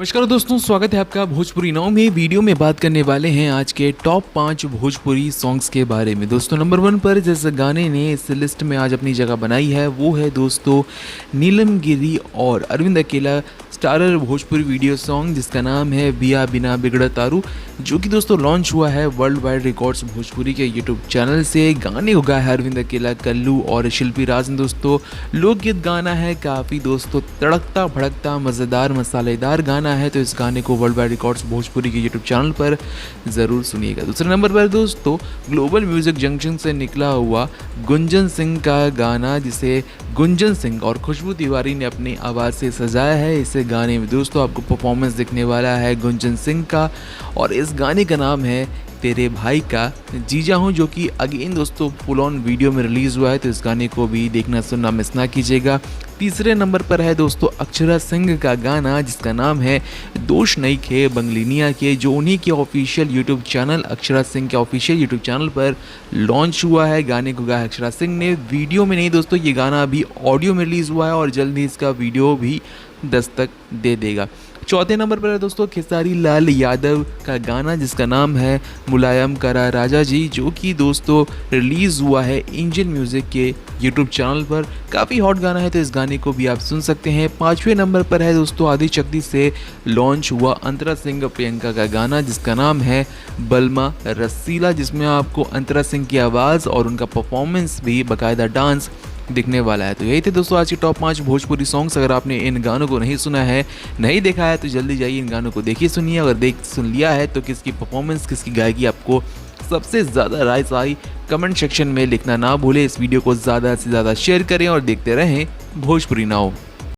नमस्कार दोस्तों, स्वागत है आपका भोजपुरी नाव में। वीडियो में बात करने वाले हैं आज के टॉप 5 भोजपुरी सॉन्ग्स के बारे में। दोस्तों नंबर 1 पर जिस गाने ने इस लिस्ट में आज अपनी जगह बनाई है वो है दोस्तों नीलम गिरी और अरविंद अकेला स्टारर भोजपुरी वीडियो सॉन्ग जिसका नाम है बिया बिना बिगड़ तारू, जो कि दोस्तों लॉन्च हुआ है वर्ल्ड वाइड रिकॉर्ड्स भोजपुरी के यूट्यूब चैनल से। गाने को गाया है अरविंद अकेला, कल्लू और शिल्पी राज ने। दोस्तों लोकगीत गाना है, काफ़ी दोस्तों तड़कता भड़कता मज़ेदार मसालेदार गाना है, तो इस गाने को वर्ल्ड वाइड रिकॉर्ड्स भोजपुरी के यूट्यूब चैनल पर ज़रूर सुनिएगा। दूसरे नंबर पर दोस्तों ग्लोबल म्यूज़िक जंक्शन से निकला हुआ गुंजन सिंह का गाना, जिसे गुंजन सिंह और खुशबू तिवारी ने अपनी आवाज़ से सजाया है। इस गाने में दोस्तों आपको परफॉर्मेंस दिखने वाला है गुंजन सिंह का, और इस गाने का नाम है तेरे भाई का जीजा हूँ, जो कि अगेन दोस्तों फुल ऑन वीडियो में रिलीज़ हुआ है, तो इस गाने को भी देखना सुनना मिस ना कीजिएगा। तीसरे नंबर पर है दोस्तों अक्षरा सिंह का गाना जिसका नाम है दोष नहीं खे बंगलिनिया के, जो उन्हीं के official YouTube channel Akshara Singh के ऑफिशियल यूट्यूब चैनल पर लॉन्च हुआ है। गाने को गाया अक्षरा सिंह ने, वीडियो में नहीं दोस्तों, ये गाना अभी ऑडियो में रिलीज़ हुआ है और जल्द ही इसका वीडियो भी दस्तक दे देगा। चौथे नंबर पर है दोस्तों खेसारी लाल यादव का गाना जिसका नाम है मुलायम करा राजा जी, जो कि दोस्तों रिलीज़ हुआ है एंजल म्यूज़िक के यूट्यूब चैनल पर। काफ़ी हॉट गाना है, तो इस गाने को भी आप सुन सकते हैं। पाँचवें नंबर पर है दोस्तों आदि शक्ति से लॉन्च हुआ अंतरा सिंह प्रियंका का गाना जिसका नाम है बलमा रसीला, जिसमें आपको अंतरा सिंह की आवाज़ और उनका परफॉर्मेंस भी बाकायदा डांस दिखने वाला है। तो यही थे दोस्तों आज के टॉप 5 भोजपुरी सॉन्ग्स। अगर आपने इन गानों को नहीं सुना है, नहीं देखा है, तो जल्दी जाइए इन गानों को देखिए, सुनिए। अगर सुन लिया है तो किसकी परफॉर्मेंस, किसकी गायकी आपको सबसे ज़्यादा राइस आई, कमेंट सेक्शन में लिखना ना भूलें। इस वीडियो को ज़्यादा से ज़्यादा शेयर करें और देखते रहें भोजपुरी नाव।